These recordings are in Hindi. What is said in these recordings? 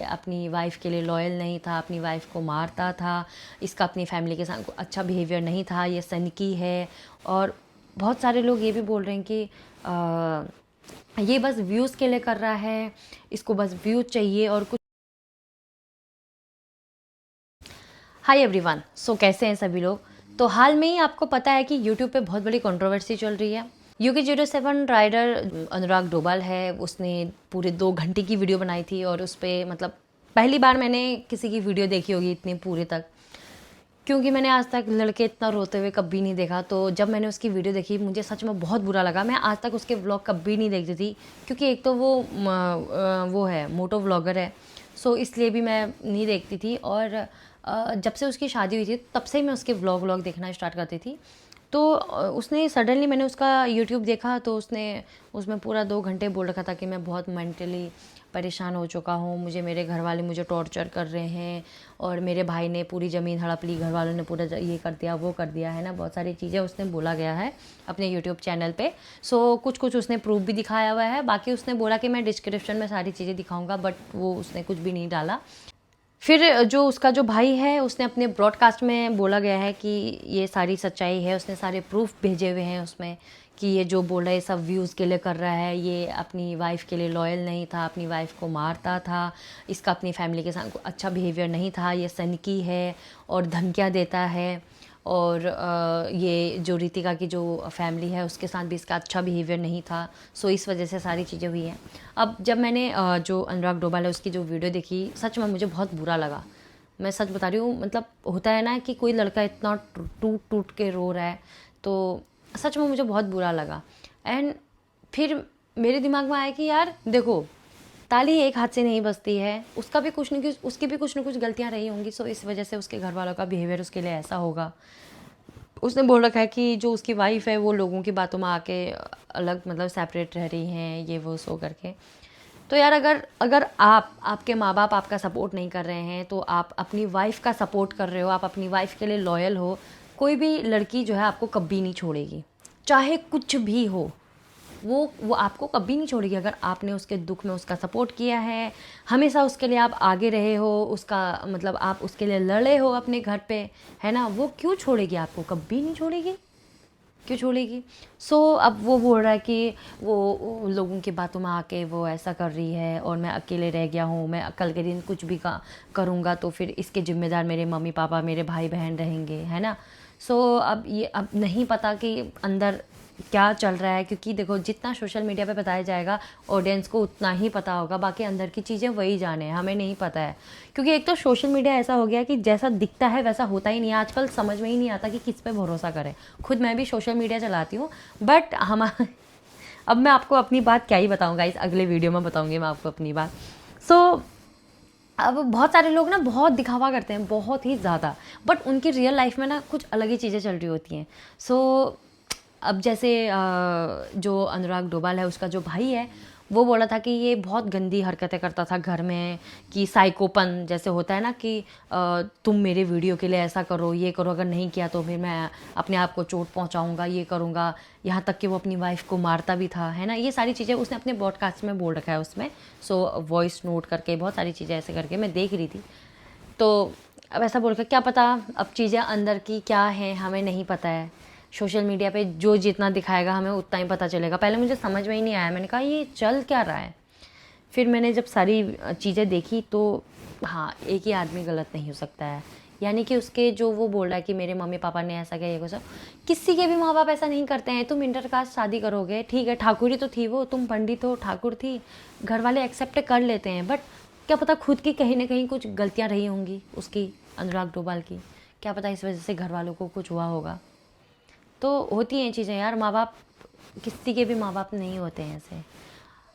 अपनी वाइफ के लिए लॉयल नहीं था, अपनी वाइफ को मारता था, इसका अपनी फैमिली के साथ अच्छा बिहेवियर नहीं था, ये सनकी है। और बहुत सारे लोग ये भी बोल रहे हैं कि ये बस व्यूज़ के लिए कर रहा है, इसको बस व्यूज़ चाहिए और कुछ। हाय एवरीवन, सो कैसे हैं सभी लोग। तो हाल में ही आपको पता है कि यूट्यूब पे बहुत बड़ी कंट्रोवर्सी चल रही है। UK07 राइडर अनुराग डोभाल है, उसने पूरे 2 घंटे की वीडियो बनाई थी और उस पर मतलब पहली बार मैंने किसी की वीडियो देखी होगी इतनी पूरे तक, क्योंकि मैंने आज तक लड़के इतना रोते हुए कभी नहीं देखा। तो जब मैंने उसकी वीडियो देखी मुझे सच में बहुत बुरा लगा। मैं आज तक उसके व्लॉग कभी नहीं देखती थी, क्योंकि एक तो वो है मोटो व्लॉगर है, सो इसलिए भी मैं नहीं देखती थी। और जब से उसकी शादी हुई थी तब से ही मैं उसके व्लॉग देखना स्टार्ट करती थी। तो उसने सडनली मैंने उसका यूट्यूब देखा तो उसने उसमें पूरा 2 घंटे बोल रखा था कि मैं बहुत मेंटली परेशान हो चुका हूँ, मुझे मेरे घर वाले मुझे टॉर्चर कर रहे हैं और मेरे भाई ने पूरी ज़मीन हड़प ली, घर वालों ने पूरा ये कर दिया वो कर दिया है ना। बहुत सारी चीज़ें उसने बोला गया है अपने यूट्यूब चैनल पे। सो कुछ कुछ उसने प्रूफ भी दिखाया हुआ है, बाकी उसने बोला कि मैं डिस्क्रिप्शन में सारी चीज़ें दिखाऊंगा, बट वो उसने कुछ भी नहीं डाला। फिर जो उसका जो भाई है उसने अपने ब्रॉडकास्ट में बोला गया है कि ये सारी सच्चाई है, उसने सारे प्रूफ भेजे हुए हैं उसमें कि ये जो बोल रहा है सब व्यूज़ के लिए कर रहा है, ये अपनी वाइफ के लिए लॉयल नहीं था, अपनी वाइफ को मारता था, इसका अपनी फैमिली के साथ अच्छा बिहेवियर नहीं था, ये सनकी है और धमकियाँ देता है। और ये जो रितिका की जो फैमिली है उसके साथ भी इसका अच्छा बिहेवियर नहीं था। सो इस वजह से सारी चीज़ें हुई हैं। अब जब मैंने जो अनुराग डोभाल है उसकी जो वीडियो देखी, सच में मुझे बहुत बुरा लगा। मैं सच बता रही हूँ, मतलब होता है ना कि कोई लड़का इतना टूट टूट के रो रहा है, तो सच में मुझे बहुत बुरा लगा। एंड फिर मेरे दिमाग में आया कि यार देखो, ताली एक हाथ से नहीं बजती है, उसका भी कुछ न कुछ, उसकी भी कुछ न कुछ गलतियाँ रही होंगी। सो इस वजह से उसके घर वालों का बिहेवियर उसके लिए ऐसा होगा। उसने बोल रखा है कि जो उसकी वाइफ है वो लोगों की बातों में आके अलग मतलब सेपरेट रह रही हैं, ये वो सो करके। तो यार अगर अगर आपके माँ बाप आपका सपोर्ट नहीं कर रहे हैं तो आप अपनी वाइफ का सपोर्ट कर रहे हो, आप अपनी वाइफ के लिए लॉयल हो। कोई भी लड़की जो है आपको कभी नहीं छोड़ेगी, चाहे कुछ भी हो, वो आपको कभी नहीं छोड़ेगी। अगर आपने उसके दुख में उसका सपोर्ट किया है, हमेशा उसके लिए आप आगे रहे हो, उसका मतलब आप उसके लिए लड़े हो अपने घर पे, है ना, वो क्यों छोड़ेगी आपको, कभी नहीं छोड़ेगी, क्यों छोड़ेगी। सो अब वो बोल रहा है कि वो लोगों की बातों में आके वो ऐसा कर रही है और मैं अकेले रह गया हूँ, मैं कल के दिन कुछ भी करूँगा तो फिर इसके ज़िम्मेदार मेरे मम्मी पापा मेरे भाई बहन रहेंगे, है ना। सो अब ये अब नहीं पता कि अंदर क्या चल रहा है, क्योंकि देखो जितना सोशल मीडिया पे बताया जाएगा ऑडियंस को उतना ही पता होगा, बाकी अंदर की चीज़ें वही जाने, हमें नहीं पता है। क्योंकि एक तो सोशल मीडिया ऐसा हो गया कि जैसा दिखता है वैसा होता ही नहीं है। आजकल समझ में ही नहीं आता कि किस पे भरोसा करें। खुद मैं भी सोशल मीडिया चलाती हूँ, बट अब मैं आपको अपनी बात क्या ही बताऊँगा, इस अगले वीडियो में बताऊँगी मैं आपको अपनी बात। सो अब बहुत सारे लोग ना बहुत दिखावा करते हैं, बहुत ही ज़्यादा, बट उनकी रियल लाइफ में ना कुछ अलग ही चीज़ें चल रही होती हैं। सो अब जैसे जो अनुराग डोभाल है उसका जो भाई है वो बोला था कि ये बहुत गंदी हरकतें करता था घर में, कि साइकोपन जैसे होता है ना कि तुम मेरे वीडियो के लिए ऐसा करो ये करो, अगर नहीं किया तो फिर मैं अपने आप को चोट पहुंचाऊंगा, ये करूंगा। यहाँ तक कि वो अपनी वाइफ को मारता भी था, है ना। ये सारी चीज़ें उसने अपने ब्रॉडकास्ट में बोल रखा है उसमें। सो वॉइस नोट करके बहुत सारी चीज़ें ऐसे करके मैं देख रही थी। तो अब ऐसा बोल कर क्या पता अब चीज़ें अंदर की क्या हैं हमें नहीं पता है। सोशल मीडिया पे जो जितना दिखाएगा हमें उतना ही पता चलेगा। पहले मुझे समझ में ही नहीं आया, मैंने कहा ये चल क्या रहा है। फिर मैंने जब सारी चीज़ें देखी तो हाँ, एक ही आदमी गलत नहीं हो सकता है। यानी कि उसके जो वो बोल रहा है कि मेरे मम्मी पापा ने ऐसा किया, ये कुछ किसी के भी माँ बाप ऐसा नहीं करते हैं। तुम इंटरकास्ट शादी करोगे, ठीक है, ठाकुरी तो थी वो, तुम पंडित हो, ठाकुर थी, घर वाले एक्सेप्ट कर लेते हैं, बट क्या पता खुद की कहीं ना कहीं कुछ गलतियाँ रही होंगी उसकी, अनुराग डोभाल की, क्या पता इस वजह से घर वालों को कुछ हुआ होगा। तो होती हैं चीज़ें यार, माँ बाप किसी के भी माँ बाप नहीं होते हैं ऐसे।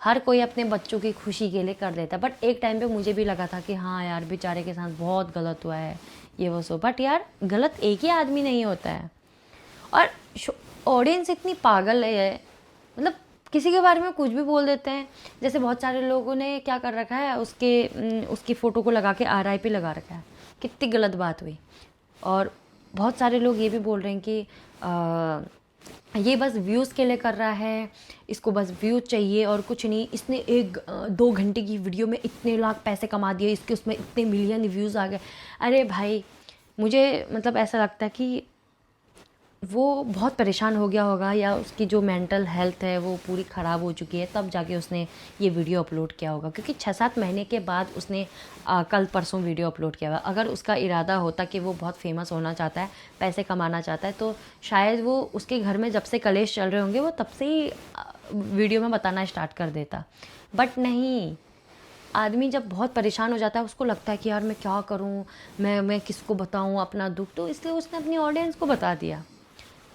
हर कोई अपने बच्चों की खुशी के लिए कर देता है, बट एक टाइम पे मुझे भी लगा था कि हाँ यार बेचारे के साथ बहुत गलत हुआ है, ये वो सो, बट यार गलत एक ही आदमी नहीं होता है। और ऑडियंस इतनी पागल है, मतलब किसी के बारे में कुछ भी बोल देते हैं। जैसे बहुत सारे लोगों ने क्या कर रखा है, उसकी फ़ोटो को लगा के RIP लगा रखा है, कितनी गलत बात हुई। और बहुत सारे लोग ये भी बोल रहे हैं कि ये बस व्यूज़ के लिए कर रहा है, इसको बस व्यूज़ चाहिए और कुछ नहीं। इसने 1-2 घंटे की वीडियो में इतने लाख पैसे कमा दिए, इसके उसमें इतने मिलियन व्यूज़ आ गए। अरे भाई, मुझे मतलब ऐसा लगता है कि वो बहुत परेशान हो गया होगा, या उसकी जो मेंटल हेल्थ है वो पूरी ख़राब हो चुकी है, तब जाके उसने ये वीडियो अपलोड किया होगा। क्योंकि 6-7 महीने के बाद उसने कल परसों वीडियो अपलोड किया हुआ। अगर उसका इरादा होता कि वो बहुत फेमस होना चाहता है, पैसे कमाना चाहता है, तो शायद वो उसके घर में जब से कलेश चल रहे होंगे वो तब से ही वीडियो में बताना स्टार्ट कर देता। बट नहीं, आदमी जब बहुत परेशान हो जाता है उसको लगता है कि यार मैं क्या करूं, मैं किसको बताऊं अपना दुख, तो इसलिए उसने अपनी ऑडियंस को बता दिया।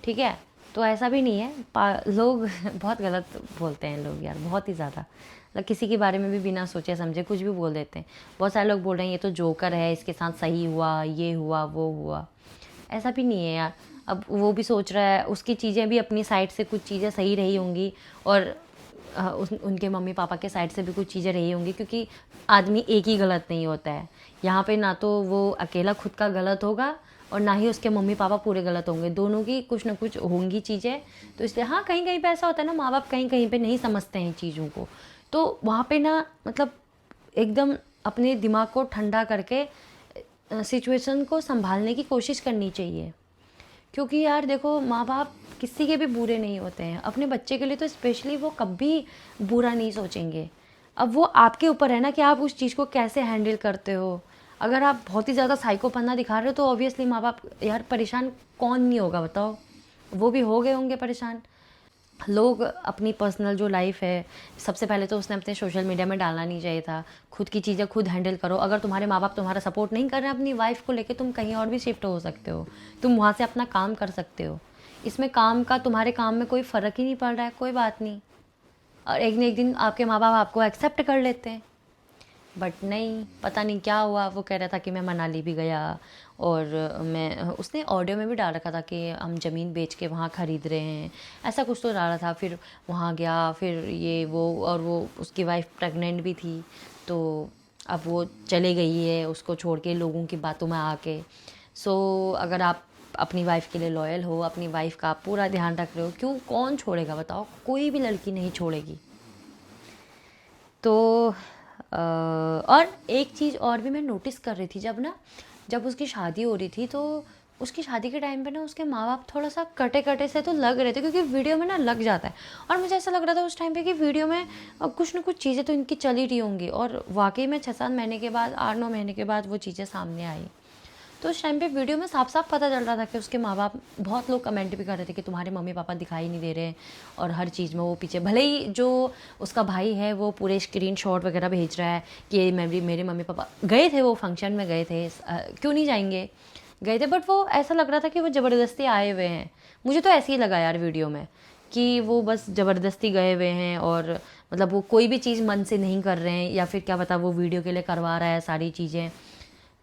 ठीक है, तो ऐसा भी नहीं है। लोग बहुत गलत बोलते हैं लोग यार, बहुत ही ज़्यादा। मतलब किसी के बारे में भी बिना सोचे समझे कुछ भी बोल देते हैं। बहुत सारे लोग बोल रहे हैं ये तो जोकर है, इसके साथ सही हुआ, ये हुआ, वो हुआ। ऐसा भी नहीं है यार। अब वो भी सोच रहा है, उसकी चीज़ें भी अपनी साइड से कुछ चीज़ें सही रही होंगी, और उनके मम्मी पापा के साइड से भी कुछ चीज़ें रही होंगी। क्योंकि आदमी एक ही गलत नहीं होता है यहाँ पे, ना तो वो अकेला खुद का गलत होगा और ना ही उसके मम्मी पापा पूरे गलत होंगे, दोनों की कुछ ना कुछ होंगी चीज़ें। तो इसलिए हाँ, कहीं कहीं पे ऐसा होता है ना, माँ बाप कहीं कहीं पे नहीं समझते हैं चीज़ों को, तो वहाँ पे ना मतलब एकदम अपने दिमाग को ठंडा करके सिचुएशन को संभालने की कोशिश करनी चाहिए। क्योंकि यार देखो, माँ बाप किसी के भी बुरे नहीं होते हैं, अपने बच्चे के लिए तो स्पेशली वो कभी बुरा नहीं सोचेंगे। अब वो आपके ऊपर है ना कि आप उस चीज़ को कैसे हैंडल करते हो। अगर आप बहुत ही ज़्यादा साइकोपना दिखा रहे हो तो ऑब्वियसली माँ बाप यार परेशान कौन नहीं होगा बताओ, वो भी हो गए होंगे परेशान। लोग अपनी पर्सनल जो लाइफ है, सबसे पहले तो उसने अपने सोशल मीडिया में डालना नहीं चाहिए था। खुद की चीज़ें खुद हैंडल करो। अगर तुम्हारे माँ बाप तुम्हारा सपोर्ट नहीं कर रहे हैं अपनी वाइफ को लेके, तुम कहीं और भी शिफ्ट हो सकते हो, तुम वहाँ से अपना काम कर सकते हो। इसमें काम का तुम्हारे काम में कोई फ़र्क ही नहीं पड़ रहा है, कोई बात नहीं। और एक न एक दिन आपके माँ बाप आपको एक्सेप्ट कर लेते हैं। बट नहीं, पता नहीं क्या हुआ, वो कह रहा था कि मैं मनाली भी गया, और मैं उसने ऑडियो में भी डाल रखा था कि हम ज़मीन बेच के वहाँ ख़रीद रहे हैं, ऐसा कुछ तो डाला था। फिर वहाँ गया, फिर ये वो, और वो उसकी वाइफ प्रेग्नेंट भी थी, तो अब वो चले गई है उसको छोड़ के लोगों की बातों में आके। सो अगर आप अपनी वाइफ के लिए लॉयल हो, अपनी वाइफ का आप पूरा ध्यान रख रहे हो, क्यों, कौन छोड़ेगा बताओ, कोई भी लड़की नहीं छोड़ेगी। तो और एक चीज़ और भी मैं नोटिस कर रही थी, जब उसकी शादी हो रही थी, तो उसकी शादी के टाइम पे ना उसके माँ बाप थोड़ा सा कटे कटे से तो लग रहे थे, क्योंकि वीडियो में ना लग जाता है। और मुझे ऐसा लग रहा था उस टाइम पे कि वीडियो में कुछ ना कुछ चीज़ें तो इनकी चली रही होंगी, और वाकई में 6-7 महीने के बाद, 8-9 महीने के बाद वो चीज़ें सामने आई। तो उस टाइम पे वीडियो में साफ साफ पता चल रहा था कि उसके माँ बाप, बहुत लोग कमेंट भी कर रहे थे कि तुम्हारे मम्मी पापा दिखाई नहीं दे रहे हैं, और हर चीज़ में वो पीछे, भले ही जो उसका भाई है वो पूरे स्क्रीनशॉट वगैरह भेज रहा है कि मेरे मम्मी पापा गए थे, वो फंक्शन में गए थे, क्यों नहीं जाएंगे, गए थे। बट वो ऐसा लग रहा था कि वो ज़बरदस्ती आए हुए हैं। मुझे तो ऐसे ही लगा यार वीडियो में कि वो बस ज़बरदस्ती गए हुए हैं, और मतलब वो कोई भी चीज़ मन से नहीं कर रहे हैं, या फिर क्या पता वो वीडियो के लिए करवा रहा है सारी चीज़ें।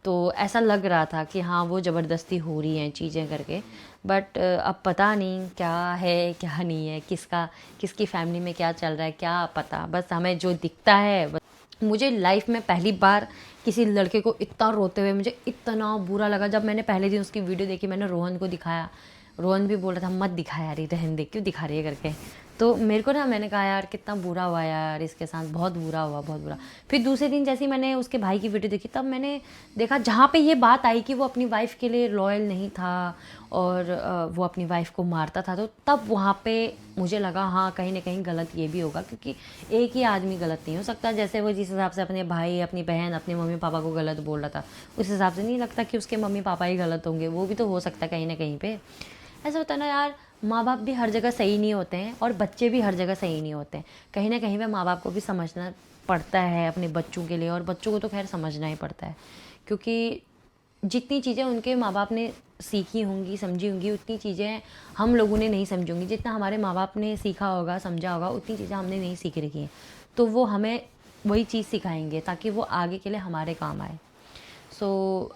तो ऐसा लग रहा था कि हाँ, वो ज़बरदस्ती हो रही हैं चीज़ें करके। बट अब पता नहीं क्या है क्या नहीं है, किसकी फैमिली में क्या चल रहा है क्या पता। बस हमें जो दिखता है, मुझे लाइफ में पहली बार किसी लड़के को इतना रोते हुए मुझे इतना बुरा लगा। जब मैंने पहले दिन उसकी वीडियो देखी, मैंने रोहन को दिखाया, रोहन भी बोल रहा था मत दिखा यार, रहने दे, क्यों दिखा रही है करके। तो मेरे को ना, मैंने कहा यार कितना बुरा हुआ यार इसके साथ, बहुत बुरा हुआ, बहुत बुरा। फिर दूसरे दिन जैसे ही मैंने उसके भाई की वीडियो देखी, तब मैंने देखा जहाँ पे ये बात आई कि वो अपनी वाइफ के लिए लॉयल नहीं था, और वो अपनी वाइफ को मारता था, तो तब वहाँ पे मुझे लगा हाँ, कहीं ना कहीं गलत ये भी होगा। क्योंकि एक ही आदमी गलत नहीं हो सकता। जैसे वो जिस हिसाब से अपने भाई, अपनी बहन, अपने मम्मी पापा को गलत बोल रहा था, उस हिसाब से नहीं लगता कि उसके मम्मी पापा ही गलत होंगे। वो भी तो हो सकता है कहीं ना कहीं पे। ऐसा होता है ना यार, माँ बाप भी हर जगह सही नहीं होते हैं, और बच्चे भी हर जगह सही नहीं होते हैं। कहीं ना कहीं पे माँ बाप को भी समझना पड़ता है अपने बच्चों के लिए, और बच्चों को तो खैर समझना ही पड़ता है। क्योंकि जितनी चीज़ें उनके माँ बाप ने सीखी होंगी, समझी होंगी, उतनी चीज़ें हम लोगों ने नहीं समझी होंगी। जितना हमारे माँ बाप ने सीखा होगा, समझा होगा, उतनी चीज़ें हमने नहीं सीख रखी हैं। तो वो हमें वही चीज़ सिखाएंगे ताकि वो आगे के लिए हमारे काम आए। सो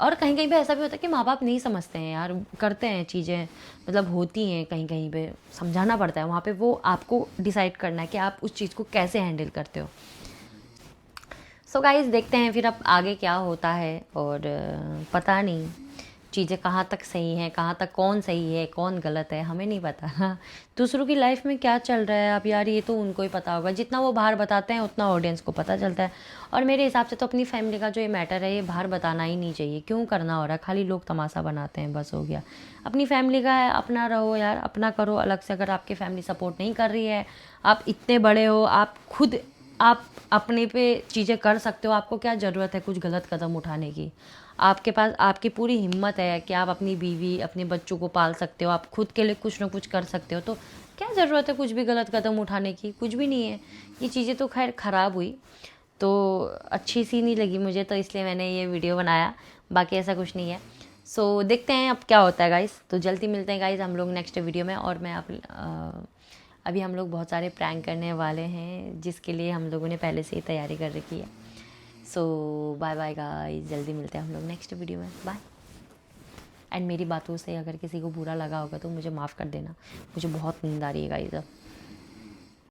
और कहीं कहीं पे ऐसा भी होता है कि माँ बाप नहीं समझते हैं यार, करते हैं चीज़ें, मतलब होती हैं कहीं कहीं पे, समझाना पड़ता है। वहाँ पे वो आपको डिसाइड करना है कि आप उस चीज़ को कैसे हैंडल करते हो। सो गाइस, देखते हैं फिर अब आगे क्या होता है, और पता नहीं चीज़ें कहाँ तक सही हैं, कहाँ तक कौन सही है कौन गलत है, हमें नहीं पता ना। दूसरों की लाइफ में क्या चल रहा है अब यार, ये तो उनको ही पता होगा। जितना वो बाहर बताते हैं उतना ऑडियंस को पता चलता है। और मेरे हिसाब से तो अपनी फैमिली का जो ये मैटर है ये बाहर बताना ही नहीं चाहिए। क्यों करना हो रहा है, खाली लोग तमाशा बनाते हैं, बस हो गया। अपनी फैमिली का है, अपना रहो यार, अपना करो अलग से। अगर आपकी फैमिली सपोर्ट नहीं कर रही है, आप इतने बड़े हो, आप खुद आप अपने पे चीज़ें कर सकते हो, आपको क्या ज़रूरत है कुछ गलत कदम उठाने की। आपके पास आपकी पूरी हिम्मत है कि आप अपनी बीवी अपने बच्चों को पाल सकते हो, आप खुद के लिए कुछ ना कुछ कर सकते हो, तो क्या ज़रूरत है कुछ भी गलत कदम उठाने की। कुछ भी नहीं है। ये चीज़ें तो खैर ख़राब हुई, तो अच्छी सी नहीं लगी मुझे, तो इसलिए मैंने ये वीडियो बनाया। बाकी ऐसा कुछ नहीं है। सो देखते हैं अब क्या होता है गाइस। तो जल्दी मिलते हैं गाइस हम लोग नेक्स्ट वीडियो में। और मैं अभी हम लोग बहुत सारे प्रैंक करने वाले हैं, जिसके लिए हम लोगों ने पहले से ही तैयारी कर रखी है। सो बाय बाय गाइस, जल्दी मिलते हैं हम लोग नेक्स्ट वीडियो में। बाय। एंड मेरी बातों से अगर किसी को बुरा लगा होगा तो मुझे माफ़ कर देना, मुझे बहुत नींद आ रही है गाइस अब।